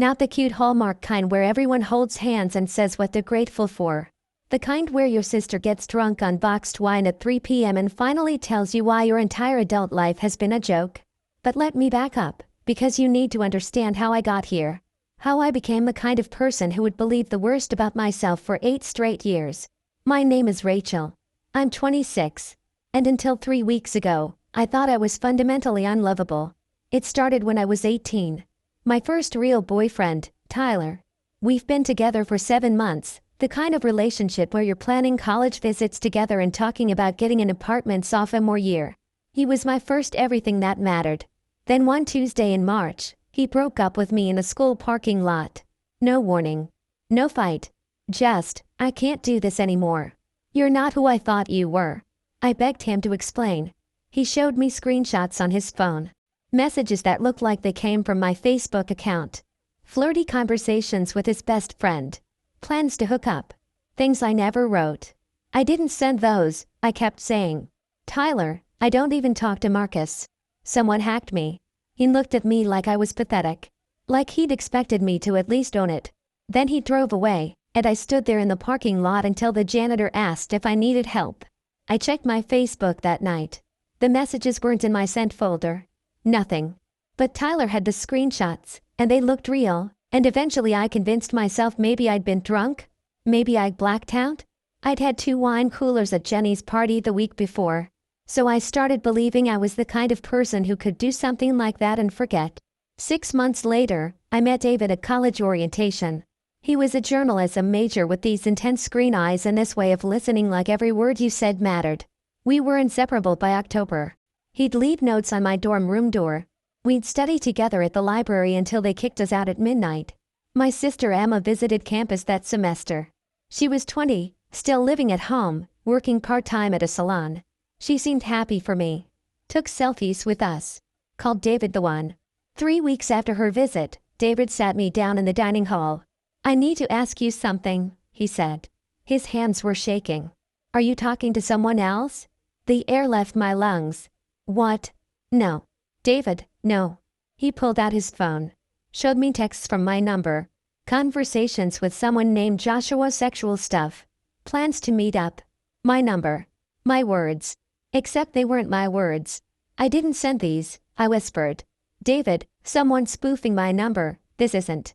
Not the cute Hallmark kind where everyone holds hands and says what they're grateful for. The kind where your sister gets drunk on boxed wine at 3 p.m. and finally tells you why your entire adult life has been a joke. But let me back up, because you need to understand how I got here. How I became the kind of person who would believe the worst about myself for 8 straight years. My name is Rachel. I'm 26. And until 3 weeks ago, I thought I was fundamentally unlovable. It started when I was 18. My first real boyfriend, Tyler. We've been together for 7 months, the kind of relationship where you're planning college visits together and talking about getting an apartment sophomore year. He was my first everything that mattered. Then one Tuesday in March, he broke up with me in a school parking lot. No warning. No fight. Just, I can't do this anymore. You're not who I thought you were. I begged him to explain. He showed me screenshots on his phone. Messages that looked like they came from my Facebook account. Flirty conversations with his best friend. Plans to hook up. Things I never wrote. I didn't send those, I kept saying. Tyler, I don't even talk to Marcus. Someone hacked me. He looked at me like I was pathetic. Like he'd expected me to at least own it. Then he drove away, and I stood there in the parking lot until the janitor asked if I needed help. I checked my Facebook that night. The messages weren't in my sent folder. Nothing. But Tyler had the screenshots, and they looked real, and eventually I convinced myself maybe I'd been drunk. Maybe I'd blacked out. I'd had 2 wine coolers at Jenny's party the week before. So I started believing I was the kind of person who could do something like that and forget. 6 months later, I met David at college orientation. He was a journalism major with these intense green eyes and this way of listening like every word you said mattered. We were inseparable by October. He'd leave notes on my dorm room door. We'd study together at the library until they kicked us out at midnight. My sister Emma visited campus that semester. She was 20, still living at home, working part-time at a salon. She seemed happy for me. Took selfies with us. Called David the one. 3 weeks after her visit, David sat me down in the dining hall. I need to ask you something, he said. His hands were shaking. Are you talking to someone else? The air left my lungs. What? No. David, no. He pulled out his phone. Showed me texts from my number. Conversations with someone named Joshua, sexual stuff. Plans to meet up. My number. My words. Except they weren't my words. I didn't send these, I whispered. David, someone's spoofing my number, this isn't.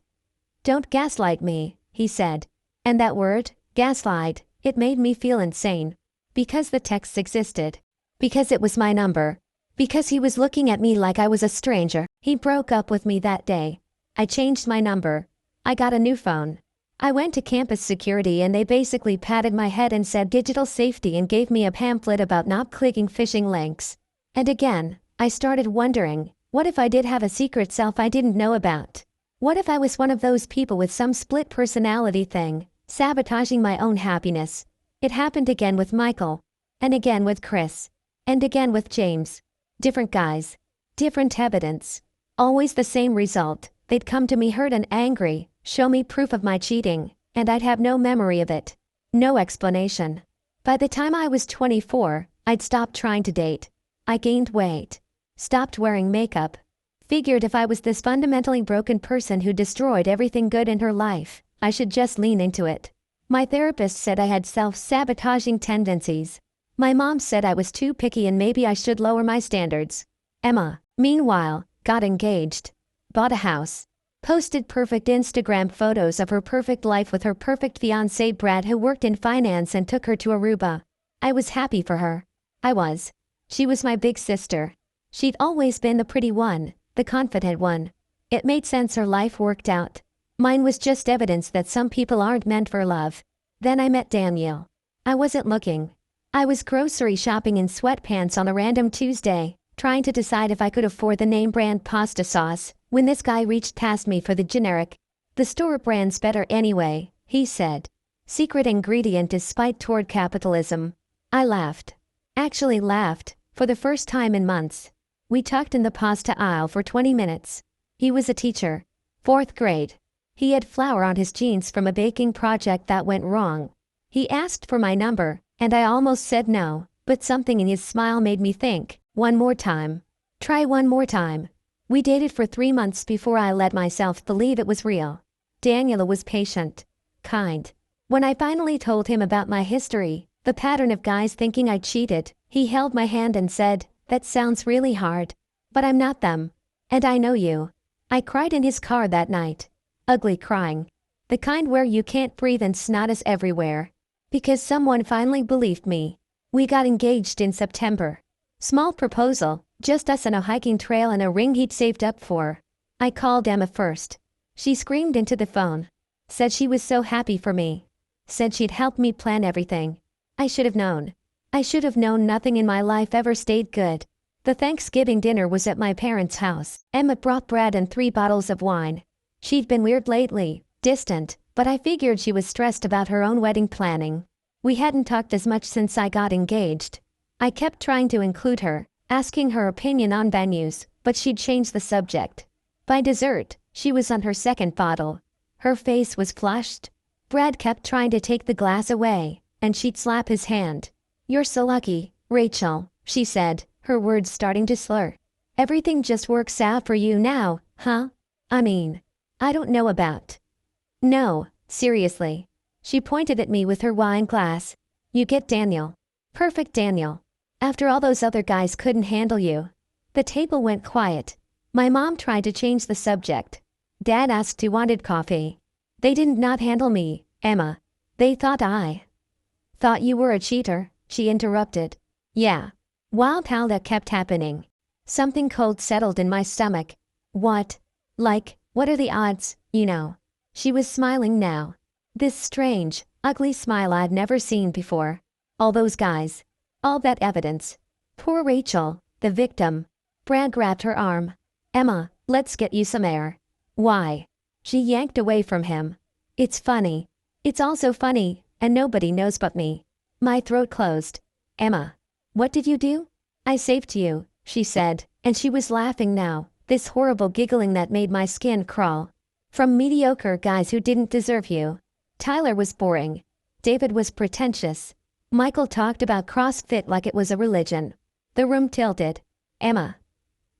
Don't gaslight me, he said. And that word, gaslight, it made me feel insane. Because the texts existed. Because it was my number. Because he was looking at me like I was a stranger. He broke up with me that day. I changed my number. I got a new phone. I went to campus security and they basically patted my head and said digital safety and gave me a pamphlet about not clicking phishing links. And again, I started wondering, what if I did have a secret self I didn't know about? What if I was one of those people with some split personality thing, sabotaging my own happiness? It happened again with Michael. And again with Chris. And again with James. Different guys. Different evidence. Always the same result. They'd come to me hurt and angry, show me proof of my cheating, and I'd have no memory of it. No explanation. By the time I was 24, I'd stopped trying to date. I gained weight. Stopped wearing makeup. Figured if I was this fundamentally broken person who destroyed everything good in her life, I should just lean into it. My therapist said I had self-sabotaging tendencies. My mom said I was too picky and maybe I should lower my standards. Emma, meanwhile, got engaged. Bought a house. Posted perfect Instagram photos of her perfect life with her perfect fiancé Brad, who worked in finance and took her to Aruba. I was happy for her. I was. She was my big sister. She'd always been the pretty one, the confident one. It made sense her life worked out. Mine was just evidence that some people aren't meant for love. Then I met Daniel. I wasn't looking. I was grocery shopping in sweatpants on a random Tuesday, trying to decide if I could afford the name brand pasta sauce, when this guy reached past me for the generic. The store brand's better anyway, he said. Secret ingredient is spite toward capitalism. I laughed. Actually laughed, for the first time in months. We talked in the pasta aisle for 20 minutes. He was a teacher. 4th grade. He had flour on his jeans from a baking project that went wrong. He asked for my number, and I almost said no, but something in his smile made me think, one more time. Try one more time. We dated for 3 months before I let myself believe it was real. Daniel was patient, kind. When I finally told him about my history, the pattern of guys thinking I cheated, he held my hand and said, "That sounds really hard. But I'm not them. And I know you." I cried in his car that night. Ugly crying. The kind where you can't breathe and snot is everywhere. Because someone finally believed me. We got engaged in September. Small proposal, just us on a hiking trail and a ring he'd saved up for. I called Emma first. She screamed into the phone. Said she was so happy for me. Said she'd help me plan everything. I should have known. I should have known nothing in my life ever stayed good. The Thanksgiving dinner was at my parents' house. Emma brought bread and 3 bottles of wine. She'd been weird lately, distant, but I figured she was stressed about her own wedding planning. We hadn't talked as much since I got engaged. I kept trying to include her, asking her opinion on venues, but she'd changed the subject. By dessert, she was on her 2nd bottle. Her face was flushed. Brad kept trying to take the glass away, and she'd slap his hand. "You're so lucky, Rachel," she said, her words starting to slur. "Everything just works out for you now, huh? I mean, I don't know about." "No, seriously." She pointed at me with her wine glass. "You get Daniel. Perfect Daniel. After all those other guys couldn't handle you." The table went quiet. My mom tried to change the subject. Dad asked who wanted coffee. "They didn't not handle me, Emma. They thought you were a cheater," she interrupted. "Yeah." Wild how that kept happening. Something cold settled in my stomach. "What? Like, what are the odds, you know?" She was smiling now. This strange, ugly smile I'd never seen before. All those guys. All that evidence. Poor Rachel, the victim. Brad grabbed her arm. "Emma, let's get you some air." "Why?" She yanked away from him. "It's funny. It's also funny, and nobody knows but me." My throat closed. "Emma, what did you do?" "I saved you," she said, and she was laughing now, this horrible giggling that made my skin crawl. "From mediocre guys who didn't deserve you." Tyler was boring. David was pretentious. Michael talked about CrossFit like it was a religion. The room tilted. "Emma."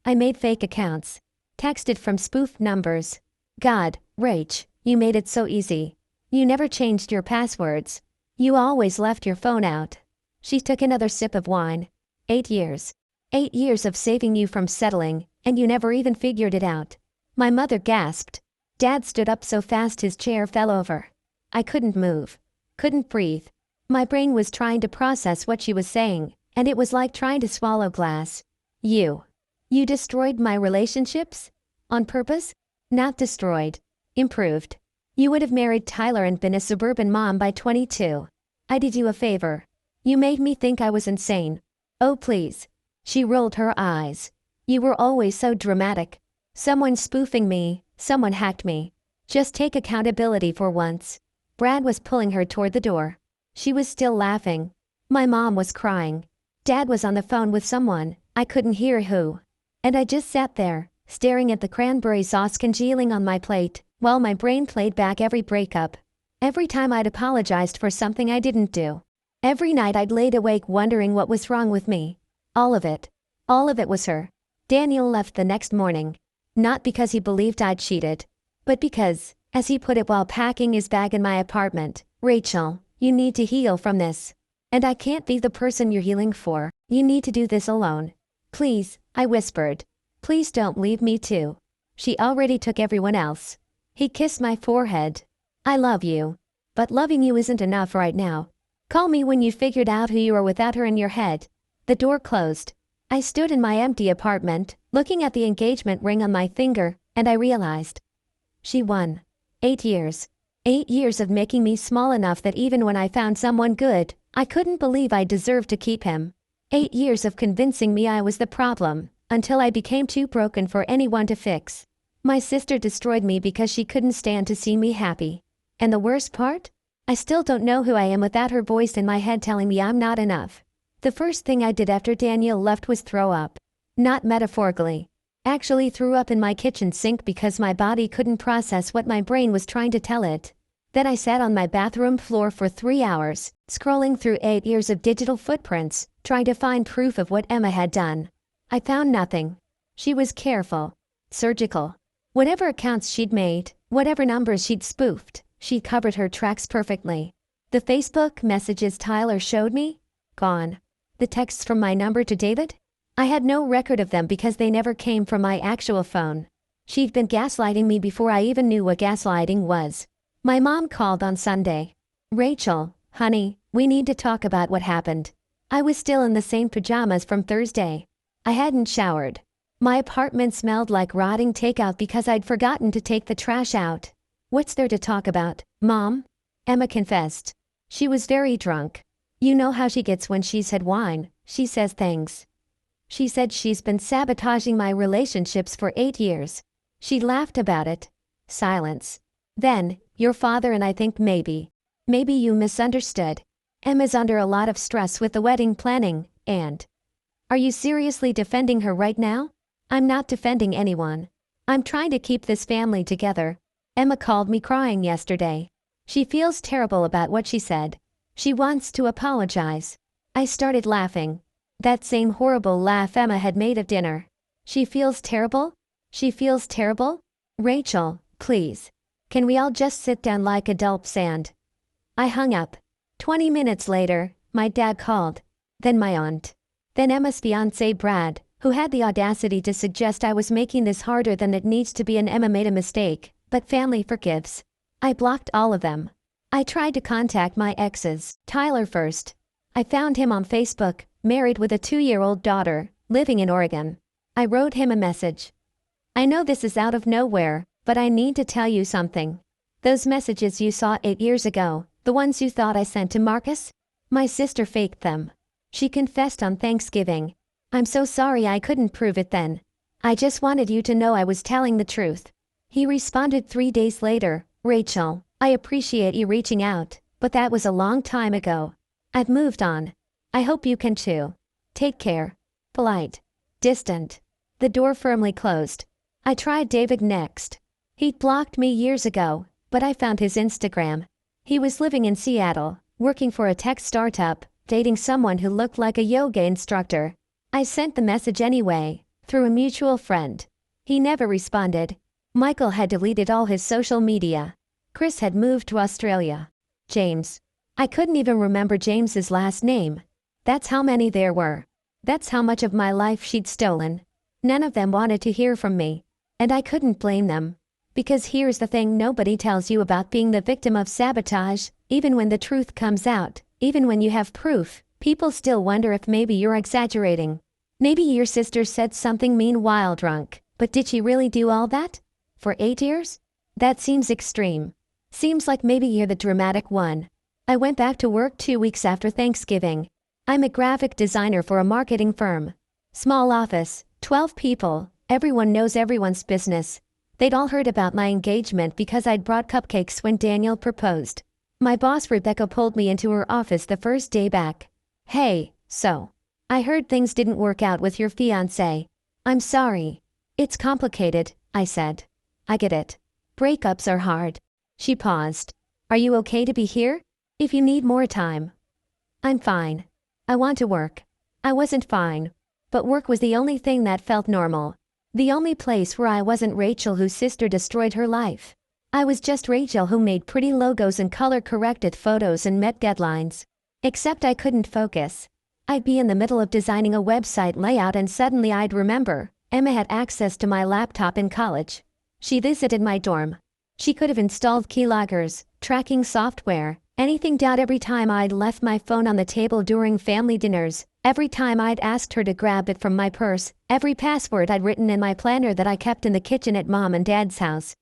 I made fake accounts. Texted from spoofed numbers. "God, Rach, you made it so easy. You never changed your passwords. You always left your phone out." She took another sip of wine. 8 years. 8 years of saving you from settling, and you never even figured it out. My mother gasped. Dad stood up so fast his chair fell over. I couldn't move. Couldn't breathe. My brain was trying to process what she was saying, and it was like trying to swallow glass. You destroyed my relationships? On purpose? Not destroyed. Improved. You would have married Tyler and been a suburban mom by 22. I did you a favor. You made me think I was insane. Oh please. She rolled her eyes. You were always so dramatic. Someone spoofing me, someone hacked me. Just take accountability for once. Brad was pulling her toward the door. She was still laughing. My mom was crying. Dad was on the phone with someone, I couldn't hear who. And I just sat there, staring at the cranberry sauce congealing on my plate, while my brain played back every breakup. Every time I'd apologized for something I didn't do. Every night I'd laid awake wondering what was wrong with me. All of it. All of it was her. Daniel left the next morning. Not because he believed I'd cheated, but because, as he put it while packing his bag in my apartment, "Rachel, you need to heal from this. And I can't be the person you're healing for. You need to do this alone. Please," I whispered. "Please don't leave me too." She already took everyone else. He kissed my forehead. "I love you. But loving you isn't enough right now. Call me when you figured out who you are without her in your head." The door closed. I stood in my empty apartment, looking at the engagement ring on my finger, and I realized. She won. 8 years. 8 years of making me small enough that even when I found someone good, I couldn't believe I deserved to keep him. 8 years of convincing me I was the problem, until I became too broken for anyone to fix. My sister destroyed me because she couldn't stand to see me happy. And the worst part? I still don't know who I am without her voice in my head telling me I'm not enough. The first thing I did after Daniel left was throw up. Not metaphorically. Actually threw up in my kitchen sink because my body couldn't process what my brain was trying to tell it. Then I sat on my bathroom floor for 3 hours, scrolling through 8 years of digital footprints, trying to find proof of what Emma had done. I found nothing. She was careful. Surgical. Whatever accounts she'd made, whatever numbers she'd spoofed, she covered her tracks perfectly. The Facebook messages Tyler showed me? Gone. The texts from my number to David? I had no record of them because they never came from my actual phone. She'd been gaslighting me before I even knew what gaslighting was. My mom called on Sunday. Rachel, honey, we need to talk about what happened. I was still in the same pajamas from Thursday. I hadn't showered. My apartment smelled like rotting takeout because I'd forgotten to take the trash out. What's there to talk about, Mom? Emma confessed. She was very drunk. You know how she gets when she's had wine, she says things. She said she's been sabotaging my relationships for 8 years. She laughed about it. Silence. Then, your father and I think maybe you misunderstood. Emma's under a lot of stress with the wedding planning, and... Are you seriously defending her right now? I'm not defending anyone. I'm trying to keep this family together. Emma called me crying yesterday. She feels terrible about what she said. She wants to apologize. I started laughing. That same horrible laugh Emma had made at dinner. She feels terrible? She feels terrible? Rachel, please. Can we all just sit down like adults and... I hung up. 20 minutes later, my dad called. Then my aunt. Then Emma's fiancé Brad, who had the audacity to suggest I was making this harder than it needs to be, and Emma made a mistake, but family forgives. I blocked all of them. I tried to contact my exes, Tyler first. I found him on Facebook, married with a 2-year-old daughter, living in Oregon. I wrote him a message. I know this is out of nowhere, but I need to tell you something. Those messages you saw 8 years ago, the ones you thought I sent to Marcus? My sister faked them. She confessed on Thanksgiving. I'm so sorry I couldn't prove it then. I just wanted you to know I was telling the truth. He responded 3 days later, Rachel, I appreciate you reaching out, but that was a long time ago. I've moved on. I hope you can too. Take care. Polite. Distant. The door firmly closed. I tried David next. He'd blocked me years ago, but I found his Instagram. He was living in Seattle, working for a tech startup, dating someone who looked like a yoga instructor. I sent the message anyway, through a mutual friend. He never responded. Michael had deleted all his social media. Chris had moved to Australia. James. I couldn't even remember James's last name. That's how many there were. That's how much of my life she'd stolen. None of them wanted to hear from me. And I couldn't blame them. Because here's the thing nobody tells you about being the victim of sabotage. Even when the truth comes out, even when you have proof, people still wonder if maybe you're exaggerating. Maybe your sister said something mean while drunk, but did she really do all that? For 8 years? That seems extreme. Seems like maybe you're the dramatic one. I went back to work 2 weeks after Thanksgiving. I'm a graphic designer for a marketing firm. Small office, 12 people, everyone knows everyone's business. They'd all heard about my engagement because I'd brought cupcakes when Daniel proposed. My boss Rebecca pulled me into her office the first day back. Hey, so. I heard things didn't work out with your fiancé. I'm sorry. It's complicated, I said. I get it. Breakups are hard. She paused. Are you okay to be here? If you need more time. I'm fine. I want to work. I wasn't fine. But work was the only thing that felt normal. The only place where I wasn't Rachel whose sister destroyed her life. I was just Rachel who made pretty logos and color-corrected photos and met deadlines. Except I couldn't focus. I'd be in the middle of designing a website layout and suddenly I'd remember, Emma had access to my laptop in college. She visited my dorm. She could have installed keyloggers, tracking software, anything. Every time I'd left my phone on the table during family dinners, every time I'd asked her to grab it from my purse, every password I'd written in my planner that I kept in the kitchen at Mom and Dad's house.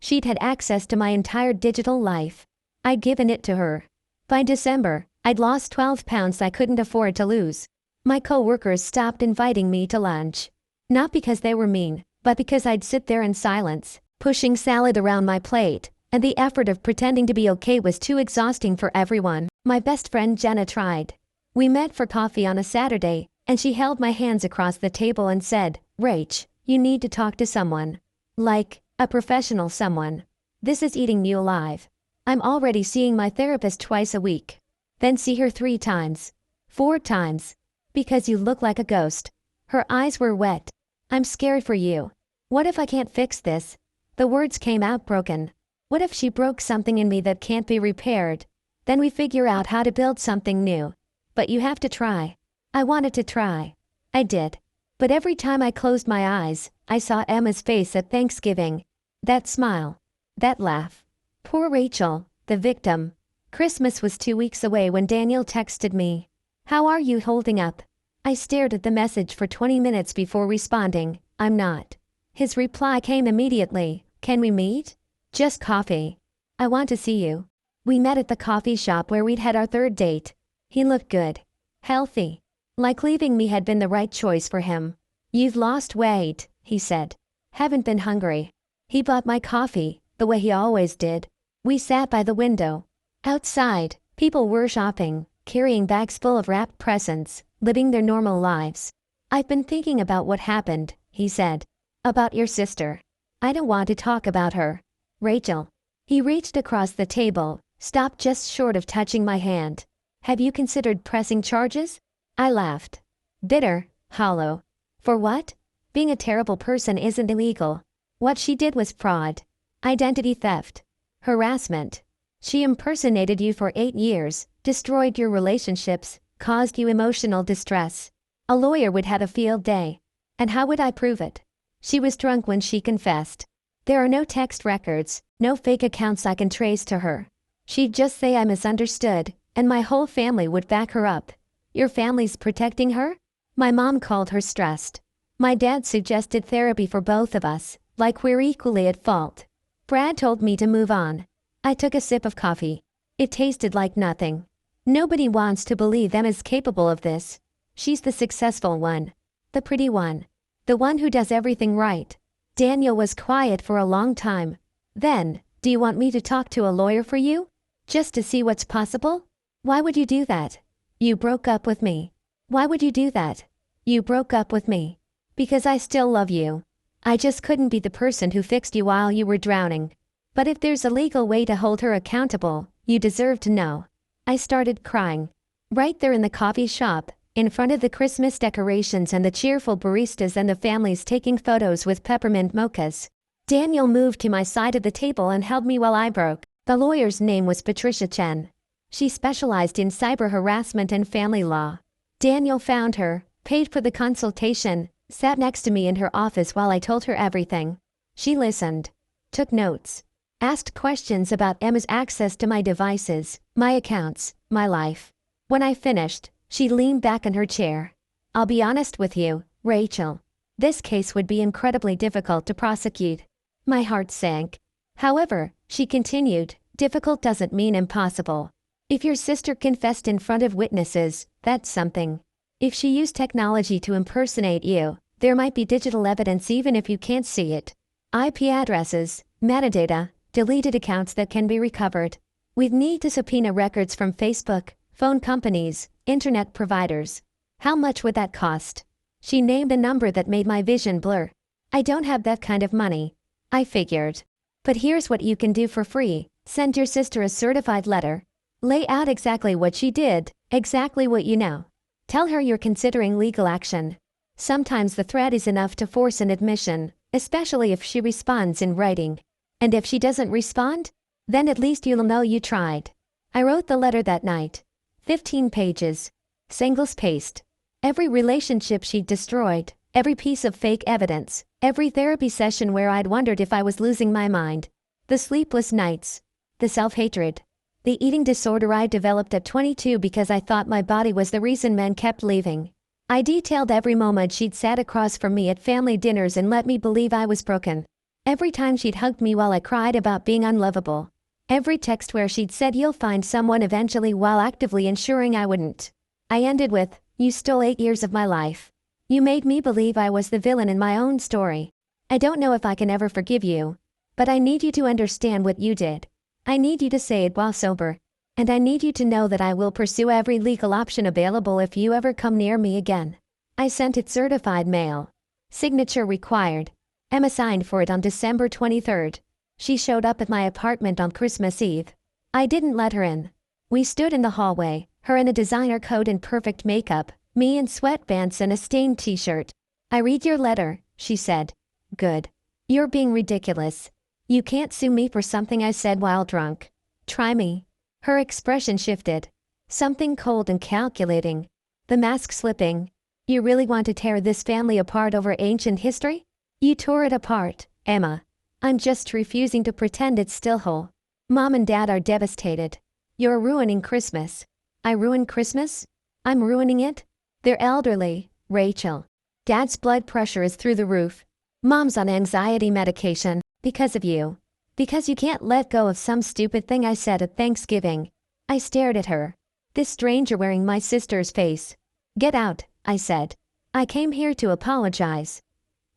She'd had access to my entire digital life. I'd given it to her. By December, I'd lost 12 pounds I couldn't afford to lose. My co-workers stopped inviting me to lunch. Not because they were mean, but because I'd sit there in silence, pushing salad around my plate, and the effort of pretending to be okay was too exhausting for everyone. My best friend Jenna tried. We met for coffee on a Saturday, and she held my hands across the table and said, Rach, you need to talk to someone. Like, a professional someone. This is eating me alive. I'm already seeing my therapist twice a week. Then see her 3 times. 4 times. Because you look like a ghost. Her eyes were wet. I'm scared for you. What if I can't fix this? The words came out broken. What if she broke something in me that can't be repaired? Then we figure out how to build something new. But you have to try. I wanted to try. I did. But every time I closed my eyes, I saw Emma's face at Thanksgiving. That smile. That laugh. Poor Rachel, the victim. Christmas was 2 weeks away when Daniel texted me. "How are you holding up?" I stared at the message for 20 minutes before responding, "I'm not." His reply came immediately, "Can we meet?" "Just coffee." "I want to see you." We met at the coffee shop where we'd had our third date. He looked good. Healthy. Like leaving me had been the right choice for him. "You've lost weight," he said. "Haven't been hungry." He bought my coffee, the way he always did. We sat by the window. Outside, people were shopping, carrying bags full of wrapped presents, living their normal lives. "I've been thinking about what happened," he said. "About your sister. I don't want to talk about her. Rachel." He reached across the table, stopped just short of touching my hand. "Have you considered pressing charges?" I laughed. Bitter, hollow. "For what? Being a terrible person isn't illegal. What she did was fraud. Identity theft. Harassment. She impersonated you for 8 years, destroyed your relationships, caused you emotional distress. A lawyer would have a field day. And how would I prove it? She was drunk when she confessed. There are no text records, no fake accounts I can trace to her. She'd just say I misunderstood, and my whole family would back her up." "Your family's protecting her?" "My mom called her stressed. My dad suggested therapy for both of us, like we're equally at fault. Brad told me to move on." I took a sip of coffee. It tasted like nothing. Nobody wants to believe Emma's capable of this. She's the successful one. The pretty one. The one who does everything right. Daniel was quiet for a long time. Then, "Do you want me to talk to a lawyer for you? Just to see what's possible?" "Why would you do that?" "You broke up with me." "Why would you do that?" "You broke up with me." "Because I still love you. I just couldn't be the person who fixed you while you were drowning. But if there's a legal way to hold her accountable, you deserve to know." I started crying. Right there in the coffee shop, in front of the Christmas decorations and the cheerful baristas and the families taking photos with peppermint mochas. Daniel moved to my side of the table and held me while I broke. The lawyer's name was Patricia Chen. She specialized in cyber harassment and family law. Daniel found her, paid for the consultation, sat next to me in her office while I told her everything. She listened, took notes, asked questions about Emma's access to my devices, my accounts, my life. When I finished, she leaned back in her chair. "I'll be honest with you, Rachel. This case would be incredibly difficult to prosecute." My heart sank. "However," she continued, "difficult doesn't mean impossible. If your sister confessed in front of witnesses, that's something. If she used technology to impersonate you, there might be digital evidence even if you can't see it. IP addresses, metadata, deleted accounts that can be recovered. We'd need to subpoena records from Facebook, phone companies, internet providers. How much would that cost?" She named a number that made my vision blur. "I don't have that kind of money," I figured. "But here's what you can do for free. Send your sister a certified letter. Lay out exactly what she did, exactly what you know. Tell her you're considering legal action. Sometimes the threat is enough to force an admission, especially if she responds in writing. And if she doesn't respond, then at least you'll know you tried." I wrote the letter that night. 15 pages. Single-spaced. Every relationship she'd destroyed, every piece of fake evidence, every therapy session where I'd wondered if I was losing my mind. The sleepless nights. The self-hatred. The eating disorder I developed at 22 because I thought my body was the reason men kept leaving. I detailed every moment she'd sat across from me at family dinners and let me believe I was broken. Every time she'd hugged me while I cried about being unlovable. Every text where she'd said you'll find someone eventually while actively ensuring I wouldn't. I ended with, "You stole 8 years of my life. You made me believe I was the villain in my own story. I don't know if I can ever forgive you. But I need you to understand what you did. I need you to say it while sober. And I need you to know that I will pursue every legal option available if you ever come near me again." I sent it certified mail. Signature required. Emma signed for it on December 23rd. She showed up at my apartment on Christmas Eve. I didn't let her in. We stood in the hallway, her in a designer coat and perfect makeup, me in sweatpants and a stained t-shirt. "I read your letter," she said. "Good. You're being ridiculous. You can't sue me for something I said while drunk. Try me. Her expression shifted. Something cold and calculating. The mask slipping. You really want to tear this family apart over ancient history? You tore it apart, Emma. I'm just refusing to pretend it's still whole. Mom and Dad are devastated. You're ruining Christmas. I ruined Christmas? I'm ruining it? They're elderly, Rachel. Dad's blood pressure is through the roof. Mom's on anxiety medication, because of you. Because you can't let go of some stupid thing I said at Thanksgiving. I stared at her. This stranger wearing my sister's face. Get out, I said. I came here to apologize.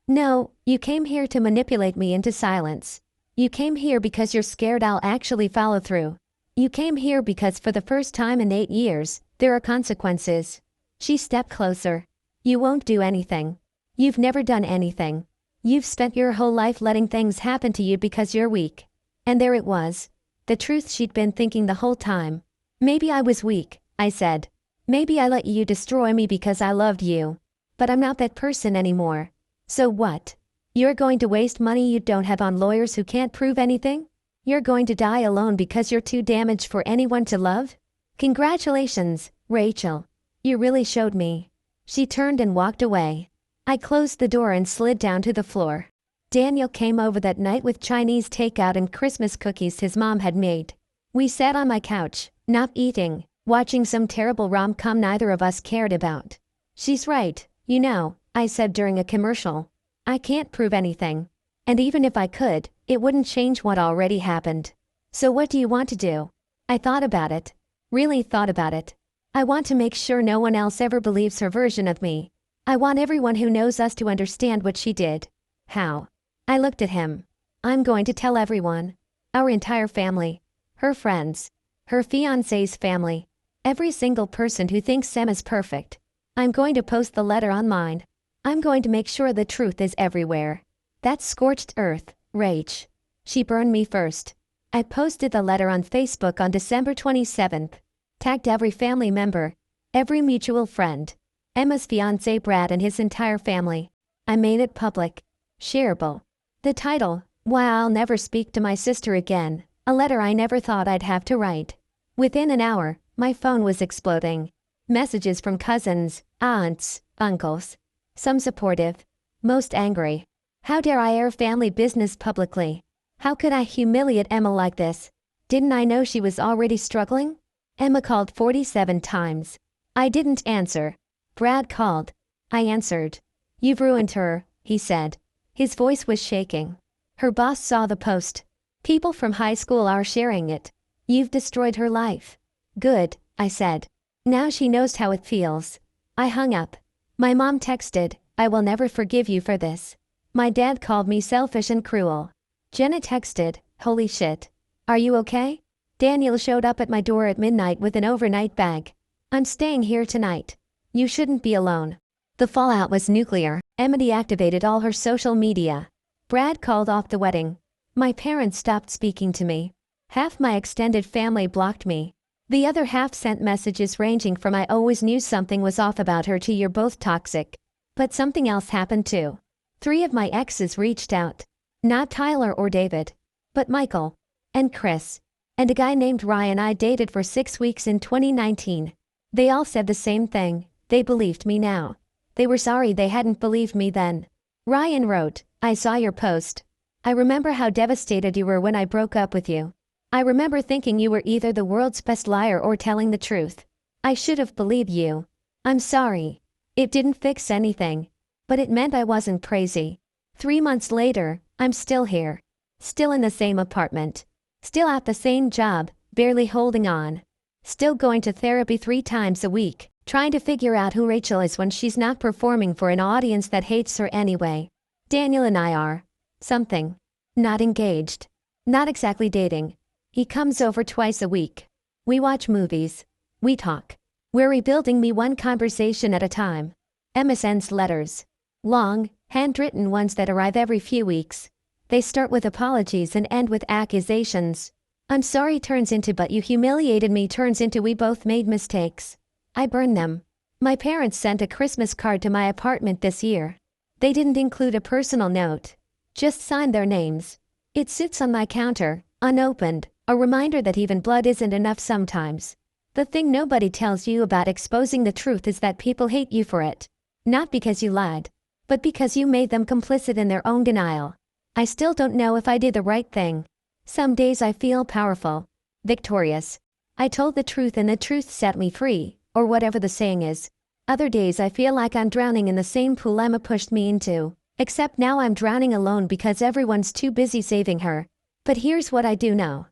No, you came here to manipulate me into silence. You came here because you're scared I'll actually follow through. You came here because for the first time in 8 years, there are consequences. She stepped closer. You won't do anything. You've never done anything. You've spent your whole life letting things happen to you because you're weak. And there it was. The truth she'd been thinking the whole time. Maybe I was weak, I said. Maybe I let you destroy me because I loved you. But I'm not that person anymore. So what? You're going to waste money you don't have on lawyers who can't prove anything? You're going to die alone because you're too damaged for anyone to love? Congratulations, Rachel. You really showed me. She turned and walked away. I closed the door and slid down to the floor. Daniel came over that night with Chinese takeout and Christmas cookies his mom had made. We sat on my couch, not eating, watching some terrible rom-com neither of us cared about. She's right, you know, I said during a commercial. I can't prove anything. And even if I could, it wouldn't change what already happened. So what do you want to do? I thought about it. Really thought about it. I want to make sure no one else ever believes her version of me. I want everyone who knows us to understand what she did. How? I looked at him. I'm going to tell everyone. Our entire family. Her friends. Her fiancé's family. Every single person who thinks Emma's perfect. I'm going to post the letter on mine. I'm going to make sure the truth is everywhere. That's scorched earth, Rach. She burned me first. I posted the letter on Facebook on December 27th. Tagged every family member. Every mutual friend. Emma's fiancé Brad and his entire family. I made it public. Shareable. The title, Why I'll Never Speak to My Sister Again, a letter I never thought I'd have to write. Within an hour, my phone was exploding. Messages from cousins, aunts, uncles. Some supportive. Most angry. How dare I air family business publicly? How could I humiliate Emma like this? Didn't I know she was already struggling? Emma called 47 times. I didn't answer. Brad called. I answered. You've ruined her, he said. His voice was shaking. Her boss saw the post. People from high school are sharing it. You've destroyed her life. Good, I said. Now she knows how it feels. I hung up. My mom texted, I will never forgive you for this. My dad called me selfish and cruel. Jenna texted, holy shit. Are you okay? Daniel showed up at my door at midnight with an overnight bag. I'm staying here tonight. You shouldn't be alone. The fallout was nuclear. Emma deactivated all her social media. Brad called off the wedding. My parents stopped speaking to me. Half my extended family blocked me. The other half sent messages ranging from I always knew something was off about her to you're both toxic. But something else happened too. 3 of my exes reached out. Not Tyler or David. But Michael. And Chris. And a guy named Ryan I dated for 6 weeks in 2019. They all said the same thing. They believed me now. They were sorry they hadn't believed me then. Ryan wrote, I saw your post. I remember how devastated you were when I broke up with you. I remember thinking you were either the world's best liar or telling the truth. I should have believed you. I'm sorry. It didn't fix anything. But it meant I wasn't crazy. 3 months later, I'm still here. Still in the same apartment. Still at the same job, barely holding on. Still going to therapy 3 times a week, trying to figure out who Rachel is when she's not performing for an audience that hates her anyway. Daniel and I are something. Not engaged. Not exactly dating. He comes over twice a week. We watch movies. We talk. We're rebuilding me one conversation at a time. Emma sends letters. Long, handwritten ones that arrive every few weeks. They start with apologies and end with accusations. I'm sorry turns into but you humiliated me turns into we both made mistakes. I burn them. My parents sent a Christmas card to my apartment this year. They didn't include a personal note. Just sign their names. It sits on my counter, unopened, a reminder that even blood isn't enough sometimes. The thing nobody tells you about exposing the truth is that people hate you for it. Not because you lied, but because you made them complicit in their own denial. I still don't know if I did the right thing. Some days I feel powerful, victorious. I told the truth and the truth set me free, or whatever the saying is. Other days I feel like I'm drowning in the same pool Emma pushed me into, except now I'm drowning alone because everyone's too busy saving her. But here's what I do know.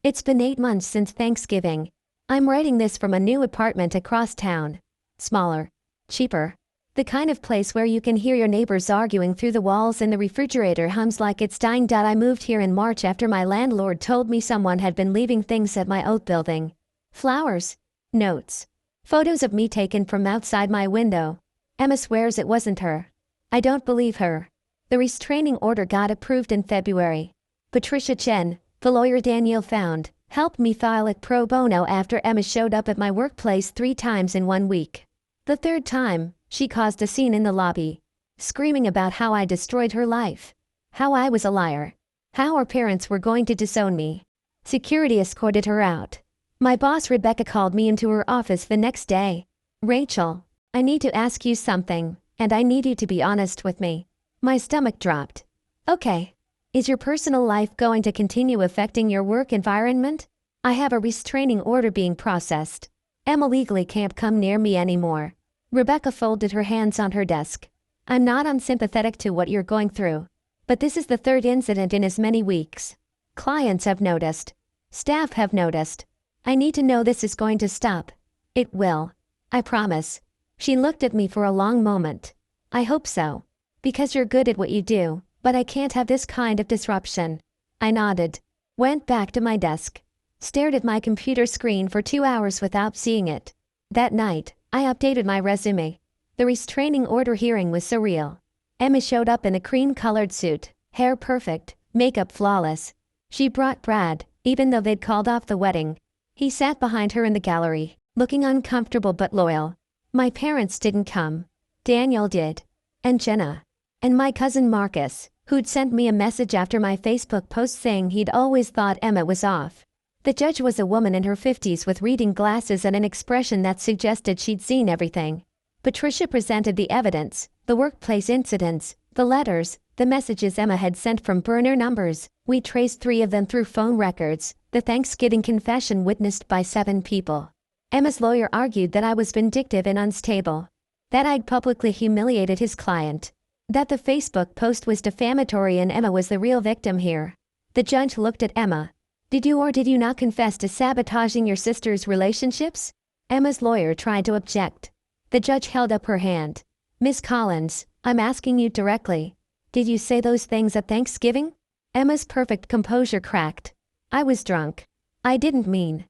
It's been 8 months since Thanksgiving. I'm writing this from a new apartment across town. Smaller. Cheaper. The kind of place where you can hear your neighbors arguing through the walls and the refrigerator hums like it's dying. I moved here in March after my landlord told me someone had been leaving things at my old building. Flowers. Notes. Photos of me taken from outside my window. Emma swears it wasn't her. I don't believe her. The restraining order got approved in February. Patricia Chen, the lawyer Danielle found, helped me file it pro bono after Emma showed up at my workplace 3 times in 1 week. The 3rd time, she caused a scene in the lobby, screaming about how I destroyed her life, how I was a liar, how her parents were going to disown me. Security escorted her out. My boss Rebecca called me into her office the next day. Rachel, I need to ask you something, and I need you to be honest with me. My stomach dropped. Okay. Is your personal life going to continue affecting your work environment? I have a restraining order being processed. Emma legally can't come near me anymore. Rebecca folded her hands on her desk. I'm not unsympathetic to what you're going through. But this is the 3rd incident in as many weeks. Clients have noticed. Staff have noticed. I need to know this is going to stop. It will. I promise. She looked at me for a long moment. I hope so. Because you're good at what you do, but I can't have this kind of disruption. I nodded. Went back to my desk. Stared at my computer screen for 2 hours without seeing it. That night, I updated my resume. The restraining order hearing was surreal. Emma showed up in a cream-colored suit, hair perfect, makeup flawless. She brought Brad, even though they'd called off the wedding. He sat behind her in the gallery, looking uncomfortable but loyal. My parents didn't come. Daniel did. And Jenna. And my cousin Marcus, who'd sent me a message after my Facebook post saying he'd always thought Emma was off. The judge was a woman in her 50s with reading glasses and an expression that suggested she'd seen everything. Patricia presented the evidence, the workplace incidents, the letters, the messages Emma had sent from burner numbers. We traced 3 of them through phone records, the Thanksgiving confession witnessed by 7 people. Emma's lawyer argued that I was vindictive and unstable. That I'd publicly humiliated his client. That the Facebook post was defamatory and Emma was the real victim here. The judge looked at Emma. Did you or did you not confess to sabotaging your sister's relationships? Emma's lawyer tried to object. The judge held up her hand. Miss Collins, I'm asking you directly. Did you say those things at Thanksgiving? Emma's perfect composure cracked. I was drunk. I didn't mean.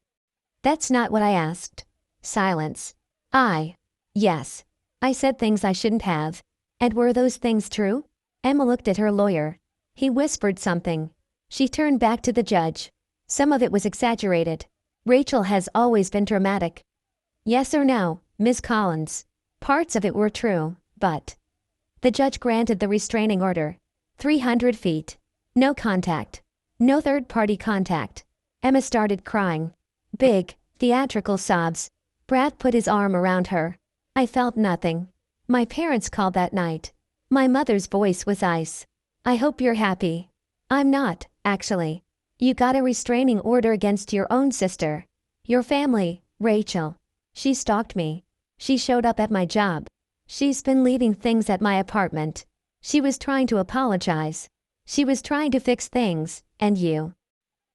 That's not what I asked. Silence. Yes. I said things I shouldn't have. And were those things true? Emma looked at her lawyer. He whispered something. She turned back to the judge. Some of it was exaggerated. Rachel has always been dramatic. Yes or no, Miss Collins? Parts of it were true, but... The judge granted the restraining order. 300 feet. No contact. No third-party contact. Emma started crying. Big, theatrical sobs. Brad put his arm around her. I felt nothing. My parents called that night. My mother's voice was ice. I hope you're happy. I'm not, actually. You got a restraining order against your own sister. Your family, Rachel. She stalked me. She showed up at my job. She's been leaving things at my apartment. She was trying to apologize. She was trying to fix things, and you.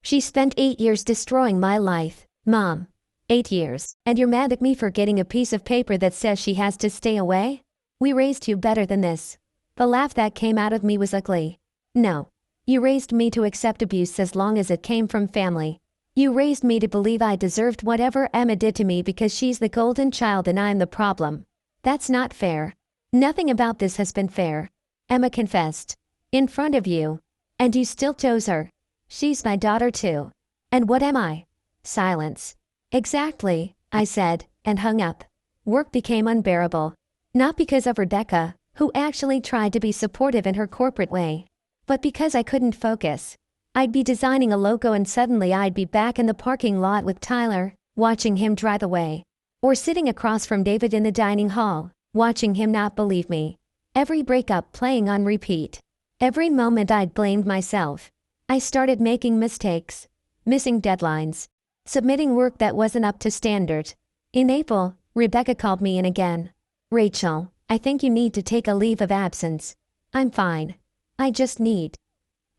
She spent 8 years destroying my life, Mom. 8 years. And you're mad at me for getting a piece of paper that says she has to stay away? We raised you better than this. The laugh that came out of me was ugly. No. You raised me to accept abuse as long as it came from family. You raised me to believe I deserved whatever Emma did to me because she's the golden child and I'm the problem. That's not fair. Nothing about this has been fair. Emma confessed. In front of you. And you still chose her. She's my daughter too. And what am I? Silence. Exactly, I said, and hung up. Work became unbearable. Not because of Rebecca, who actually tried to be supportive in her corporate way. But because I couldn't focus, I'd be designing a logo and suddenly I'd be back in the parking lot with Tyler, watching him drive away. Or sitting across from David in the dining hall, watching him not believe me. Every breakup playing on repeat. Every moment I'd blamed myself. I started making mistakes, missing deadlines, submitting work that wasn't up to standard. In April, Rebecca called me in again. "Rachel, I think you need to take a leave of absence." "I'm fine. I just need."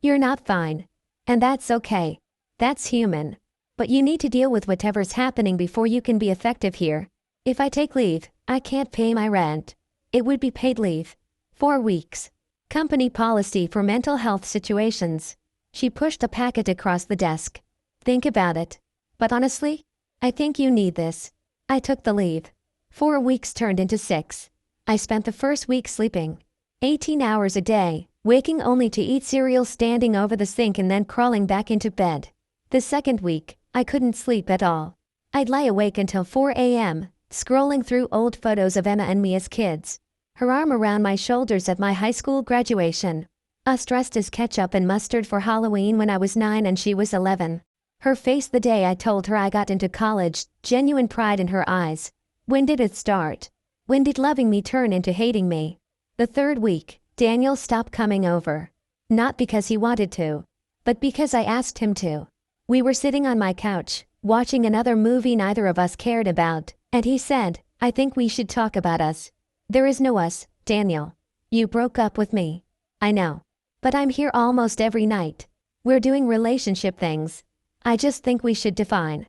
"You're not fine. And that's okay. That's human. But you need to deal with whatever's happening before you can be effective here. If I take leave, I can't pay my rent. It would be paid leave. 4 weeks. Company policy for mental health situations." She pushed a packet across the desk. "Think about it. But honestly, I think you need this." I took the leave. 4 weeks turned into 6. I spent the first week sleeping 18 hours a day, waking only to eat cereal standing over the sink and then crawling back into bed. The second week, I couldn't sleep at all. I'd lie awake until 4 a.m., scrolling through old photos of Emma and me as kids. Her arm around my shoulders at my high school graduation. Us dressed as ketchup and mustard for Halloween when I was 9 and she was 11. Her face the day I told her I got into college, genuine pride in her eyes. When did it start? When did loving me turn into hating me? The third week, Daniel stopped coming over. Not because he wanted to, but because I asked him to. We were sitting on my couch, watching another movie neither of us cared about, and he said, "I think we should talk about us." "There is no us, Daniel. You broke up with me." "I know. But I'm here almost every night. We're doing relationship things. I just think we should define."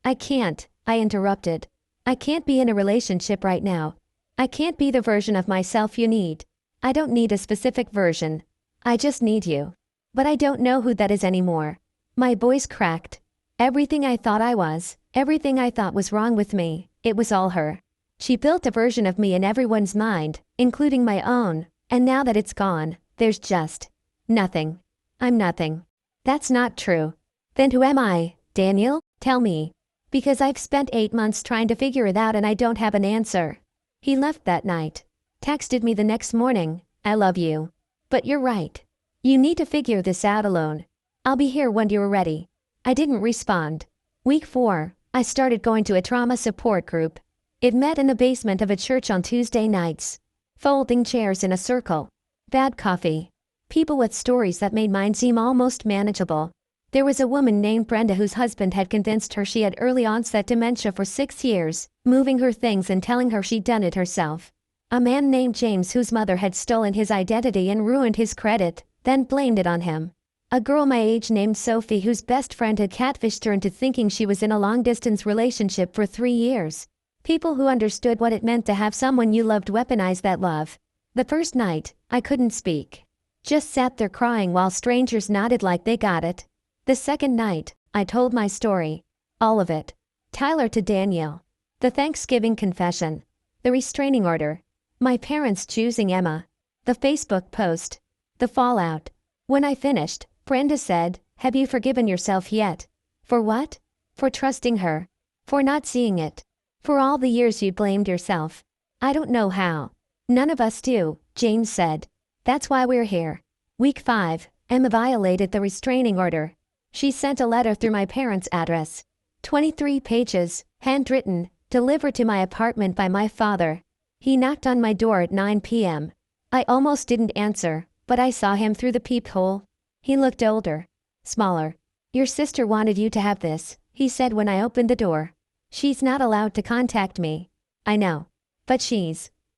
"I can't," I interrupted. "I can't be in a relationship right now. I can't be the version of myself you need. I don't need a specific version. I just need you. But I don't know who that is anymore." My voice cracked. Everything I thought I was, everything I thought was wrong with me, it was all her. She built a version of me in everyone's mind, including my own, and now that it's gone, there's just nothing. I'm nothing. That's not true. Then who am I, Daniel? Tell me. Because I've spent 8 months trying to figure it out and I don't have an answer. He left that night. Texted me the next morning, "I love you. But you're right. You need to figure this out alone. I'll be here when you're ready." I didn't respond. Week 4, I started going to a trauma support group. It met in the basement of a church on Tuesday nights. Folding chairs in a circle. Bad coffee. People with stories that made mine seem almost manageable. There was a woman named Brenda whose husband had convinced her she had early onset dementia for 6 years, moving her things and telling her she'd done it herself. A man named James whose mother had stolen his identity and ruined his credit, then blamed it on him. A girl my age named Sophie whose best friend had catfished her into thinking she was in a long-distance relationship for 3 years. People who understood what it meant to have someone you loved weaponize that love. The first night, I couldn't speak. Just sat there crying while strangers nodded like they got it. The second night, I told my story. All of it. Tyler to Danielle. The Thanksgiving confession. The restraining order. My parents choosing Emma. The Facebook post. The fallout. When I finished, Brenda said, "Have you forgiven yourself yet?" For what? For trusting her. For not seeing it. For all the years you blamed yourself. "I don't know how. None of us do," James said. "That's why we're here." Week 5, Emma violated the restraining order. She sent a letter through my parents' address. 23 pages, handwritten, delivered to my apartment by my father. He knocked on my door at 9 p.m. I almost didn't answer, but I saw him through the peephole. He looked older. Smaller. "Your sister wanted you to have this," he said when I opened the door. "She's not allowed to contact me." "I know. But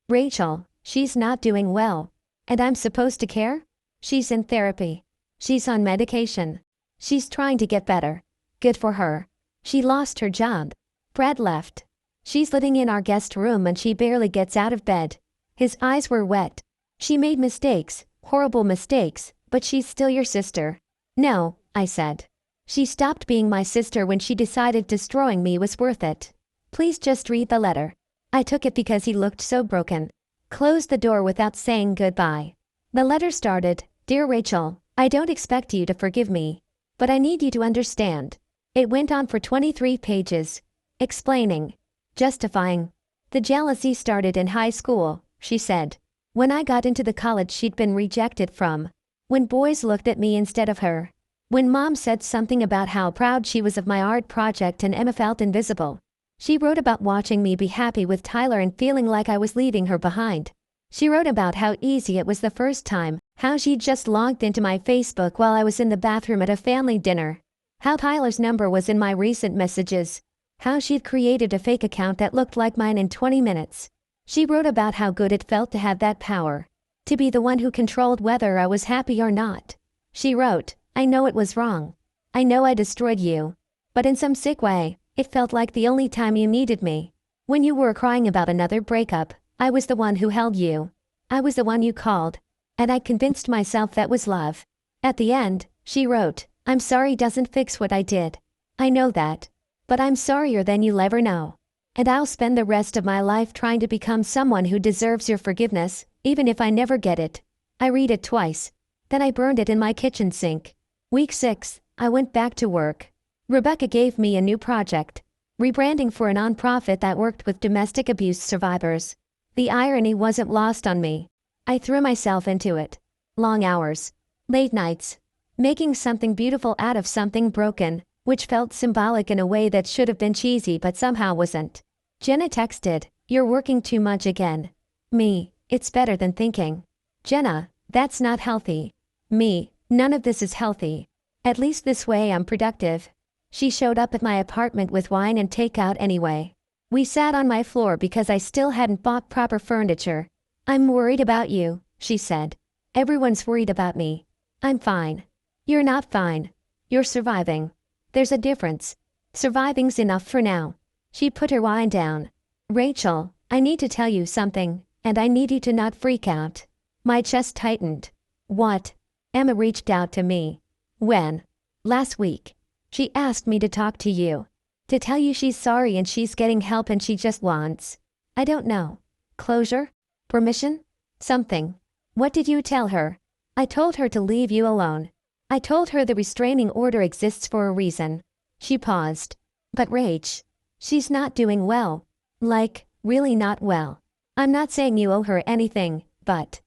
Rachel, she's not doing well. And I'm supposed to care? She's in therapy. She's on medication. She's trying to get better. Good for her. She lost her job. Brad left. She's living in our guest room and she barely gets out of bed." His eyes were wet. "She made mistakes, horrible mistakes, but she's still your sister." "No," I said. "She stopped being my sister when she decided destroying me was worth it. Please just read the letter." I took it because he looked so broken. Closed the door without saying goodbye. The letter started, "Dear Rachel, I don't expect you to forgive me. But I need you to understand." It went on for 23 pages. Explaining. Justifying. "The jealousy started in high school," she said. "When I got into the college she'd been rejected from. When boys looked at me instead of her. When Mom said something about how proud she was of my art project and Emma felt invisible. She wrote about watching me be happy with Tyler and feeling like I was leaving her behind. She wrote about how easy it was the first time, how she'd just logged into my Facebook while I was in the bathroom at a family dinner. How Tyler's number was in my recent messages. How she'd created a fake account that looked like mine in 20 minutes. She wrote about how good it felt to have that power. To be the one who controlled whether I was happy or not. She wrote, I know it was wrong. I know I destroyed you. But in some sick way, it felt like the only time you needed me. When you were crying about another breakup, I was the one who held you. I was the one you called. And I convinced myself that was love. At the end, she wrote, I'm sorry doesn't fix what I did. I know that. But I'm sorrier than you'll ever know. And I'll spend the rest of my life trying to become someone who deserves your forgiveness, even if I never get it. I read it twice. Then I burned it in my kitchen sink. Week 6, I went back to work. Rebecca gave me a new project. Rebranding for a nonprofit that worked with domestic abuse survivors. The irony wasn't lost on me. I threw myself into it. Long hours. Late nights. Making something beautiful out of something broken, which felt symbolic in a way that should have been cheesy but somehow wasn't. Jenna texted, you're working too much again. Me, it's better than thinking. Jenna, that's not healthy. Me, none of this is healthy. At least this way I'm productive. She showed up at my apartment with wine and takeout anyway. We sat on my floor because I still hadn't bought proper furniture. I'm worried about you, she said. Everyone's worried about me. I'm fine. You're not fine. You're surviving. There's a difference. Surviving's enough for now. She put her wine down. Rachel, I need to tell you something, and I need you to not freak out. My chest tightened. What? Emma reached out to me. When? Last week. She asked me to talk to you. To tell you she's sorry and she's getting help and she just wants. I don't know. Closure? Permission? Something. What did you tell her? I told her to leave you alone. I told her the restraining order exists for a reason. She paused. But Rach, she's not doing well. Like, really not well. I'm not saying you owe her anything, but...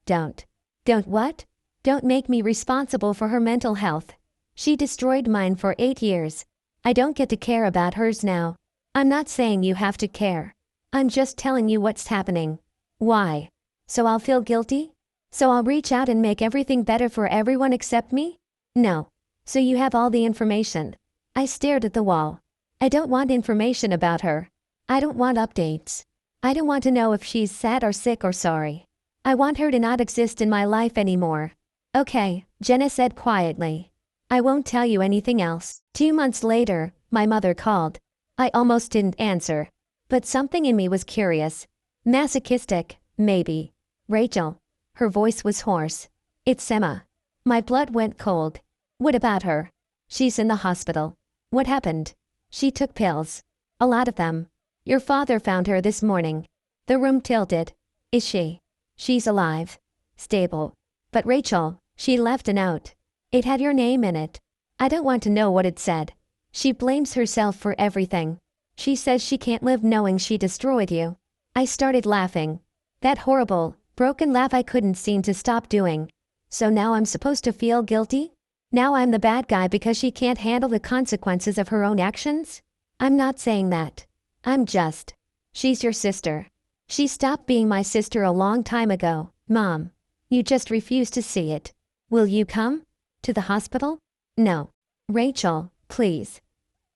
Don't. Don't what? Don't make me responsible for her mental health. She destroyed mine for 8 years. I don't get to care about hers now. I'm not saying you have to care. I'm just telling you what's happening. Why? So I'll feel guilty? So I'll reach out and make everything better for everyone except me? No. So you have all the information. I stared at the wall. I don't want information about her. I don't want updates. I don't want to know if she's sad or sick or sorry. I want her to not exist in my life anymore. Okay, Jenna said quietly. I won't tell you anything else. 2 months later, my mother called. I almost didn't answer. But something in me was curious. Masochistic, maybe. Rachel. Her voice was hoarse. It's Emma. My blood went cold. What about her? She's in the hospital. What happened? She took pills. A lot of them. Your father found her this morning. The room tilted. Is she? She's alive. Stable. But Rachel, she left a note. It had your name in it. I don't want to know what it said. She blames herself for everything. She says she can't live knowing she destroyed you. I started laughing. That horrible, broken laugh I couldn't seem to stop doing. So now I'm supposed to feel guilty? Now I'm the bad guy because she can't handle the consequences of her own actions? I'm not saying that. I'm just. She's your sister. She stopped being my sister a long time ago, Mom. You just refuse to see it. Will you come? To the hospital? No. Rachel, please.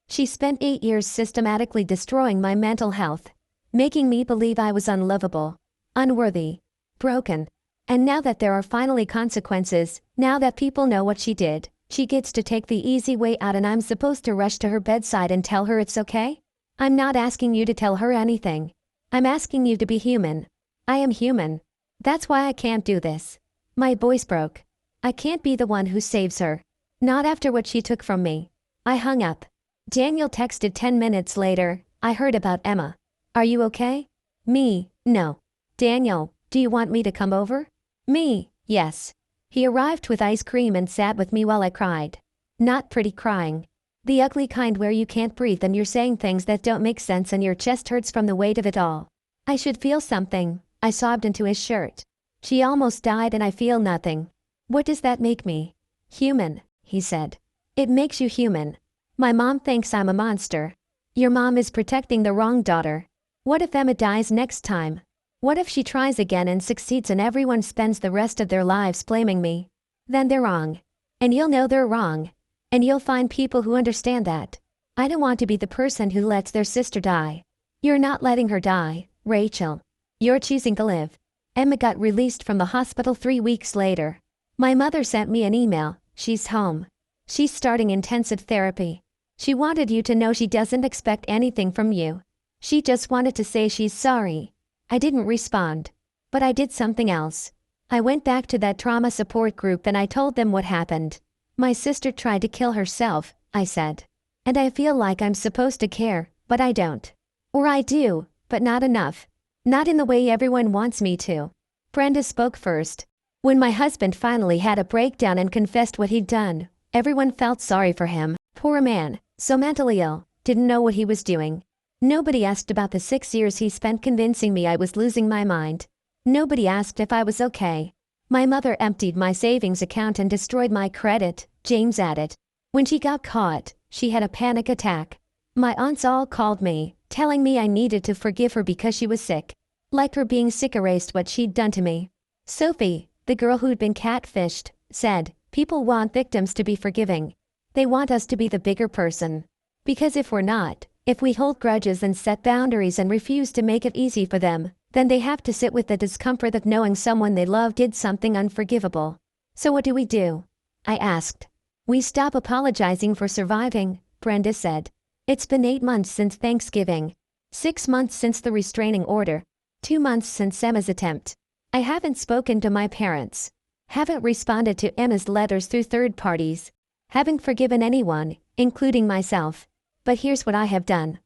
She spent 8 years systematically destroying my mental health, making me believe I was unlovable, unworthy, broken. And now that there are finally consequences, now that people know what she did, she gets to take the easy way out and I'm supposed to rush to her bedside and tell her it's okay? I'm not asking you to tell her anything. I'm asking you to be human. I am human. That's why I can't do this. My voice broke. I can't be the one who saves her. Not after what she took from me. I hung up. Daniel texted 10 minutes later, I heard about Emma. Are you okay? Me, no. Daniel, do you want me to come over? Me, yes. He arrived with ice cream and sat with me while I cried. Not pretty crying. The ugly kind where you can't breathe and you're saying things that don't make sense and your chest hurts from the weight of it all. I should feel something. I sobbed into his shirt. She almost died and I feel nothing. What does that make me? Human, he said. It makes you human. My mom thinks I'm a monster. Your mom is protecting the wrong daughter. What if Emma dies next time? What if she tries again and succeeds and everyone spends the rest of their lives blaming me? Then they're wrong. And you'll know they're wrong. And you'll find people who understand that. I don't want to be the person who lets their sister die. You're not letting her die, Rachel. You're choosing to live. Emma got released from the hospital 3 weeks later. My mother sent me an email. She's home. She's starting intensive therapy. She wanted you to know she doesn't expect anything from you. She just wanted to say she's sorry. I didn't respond. But I did something else. I went back to that trauma support group and I told them what happened. My sister tried to kill herself, I said. And I feel like I'm supposed to care, but I don't. Or I do, but not enough. Not in the way everyone wants me to. Brenda spoke first. When my husband finally had a breakdown and confessed what he'd done, everyone felt sorry for him. Poor man, so mentally ill, didn't know what he was doing. Nobody asked about the 6 years he spent convincing me I was losing my mind. Nobody asked if I was okay. My mother emptied my savings account and destroyed my credit, James added. When she got caught, she had a panic attack. My aunts all called me, telling me I needed to forgive her because she was sick. Like her being sick erased what she'd done to me. Sophie, the girl who'd been catfished, said, people want victims to be forgiving. They want us to be the bigger person. Because if we're not, if we hold grudges and set boundaries and refuse to make it easy for them, then they have to sit with the discomfort of knowing someone they love did something unforgivable. So what do? I asked. We stop apologizing for surviving, Brenda said. It's been 8 months since Thanksgiving. 6 months since the restraining order. 2 months since Emma's attempt. I haven't spoken to my parents. Haven't responded to Emma's letters through third parties. Haven't forgiven anyone, including myself. But here's what I have done.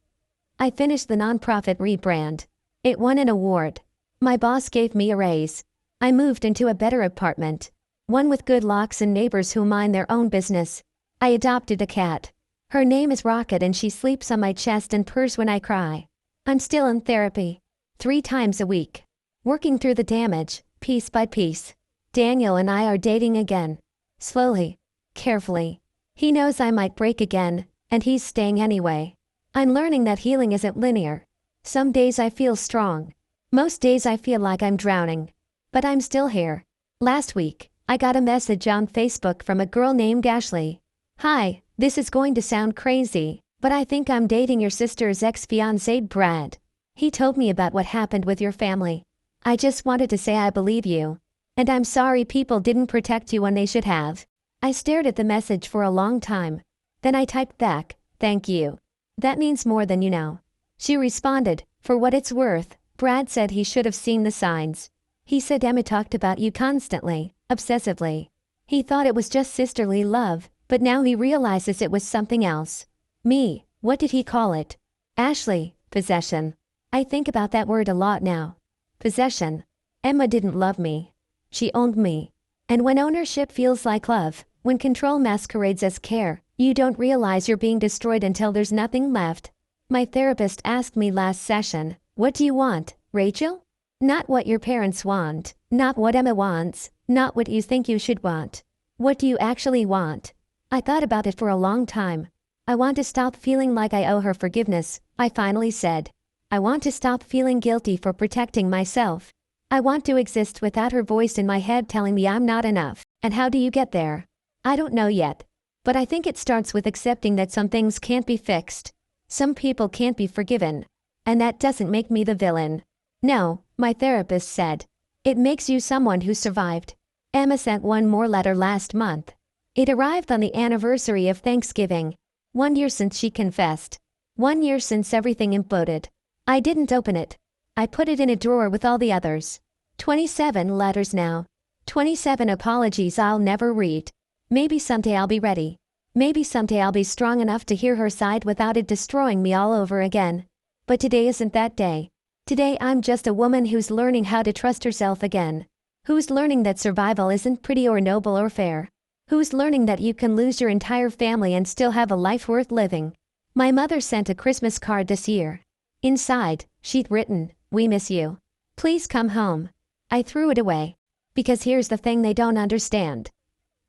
I finished the nonprofit rebrand. It won an award. My boss gave me a raise. I moved into a better apartment. One with good locks and neighbors who mind their own business. I adopted a cat. Her name is Rocket and she sleeps on my chest and purrs when I cry. I'm still in therapy. 3 times a week. Working through the damage, piece by piece. Daniel and I are dating again. Slowly. Carefully. He knows I might break again, and he's staying anyway. I'm learning that healing isn't linear. Some days I feel strong. Most days I feel like I'm drowning. But I'm still here. Last week, I got a message on Facebook from a girl named Ashley. Hi, this is going to sound crazy, but I think I'm dating your sister's ex-fiancé Brad. He told me about what happened with your family. I just wanted to say I believe you. And I'm sorry people didn't protect you when they should have. I stared at the message for a long time. Then I typed back, thank you. That means more than you know. She responded, for what it's worth, Brad said he should have seen the signs. He said Emma talked about you constantly, obsessively. He thought it was just sisterly love, but now he realizes it was something else. Me, what did he call it? Ashley, possession. I think about that word a lot now. Possession. Emma didn't love me. She owned me. And when ownership feels like love, when control masquerades as care, you don't realize you're being destroyed until there's nothing left. My therapist asked me last session, what do you want, Rachel? Not what your parents want, not what Emma wants, not what you think you should want. What do you actually want? I thought about it for a long time. I want to stop feeling like I owe her forgiveness, I finally said. I want to stop feeling guilty for protecting myself. I want to exist without her voice in my head telling me I'm not enough. And how do you get there? I don't know yet. But I think it starts with accepting that some things can't be fixed. Some people can't be forgiven. And that doesn't make me the villain. No, my therapist said. It makes you someone who survived. Emma sent one more letter last month. It arrived on the anniversary of Thanksgiving. 1 year since she confessed. 1 year since everything imploded. I didn't open it. I put it in a drawer with all the others. 27 letters now. 27 apologies I'll never read. Maybe someday I'll be ready. Maybe someday I'll be strong enough to hear her side without it destroying me all over again. But today isn't that day. Today I'm just a woman who's learning how to trust herself again. Who's learning that survival isn't pretty or noble or fair. Who's learning that you can lose your entire family and still have a life worth living. My mother sent a Christmas card this year. Inside, she'd written, "We miss you. Please come home." I threw it away. Because here's the thing they don't understand.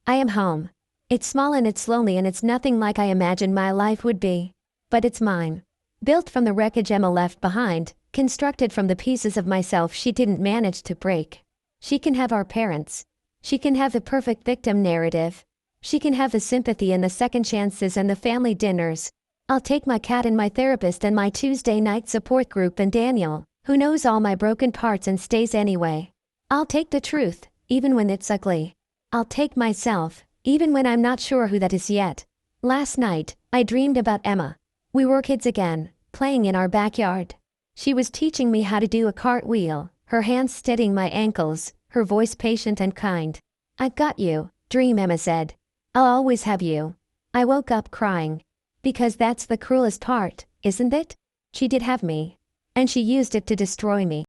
I am home. It's small and it's lonely and it's nothing like I imagined my life would be. But it's mine. Built from the wreckage Emma left behind, constructed from the pieces of myself she didn't manage to break. She can have our parents. She can have the perfect victim narrative. She can have the sympathy and the second chances and the family dinners. I'll take my cat and my therapist and my Tuesday night support group and Daniel, who knows all my broken parts and stays anyway. I'll take the truth, even when it's ugly. I'll take myself, even when I'm not sure who that is yet. Last night, I dreamed about Emma. We were kids again, playing in our backyard. She was teaching me how to do a cartwheel, her hands steadying my ankles, her voice patient and kind. "I've got you, Dream," Emma said. "I'll always have you." I woke up crying. Because that's the cruelest part, isn't it? She did have me. And she used it to destroy me.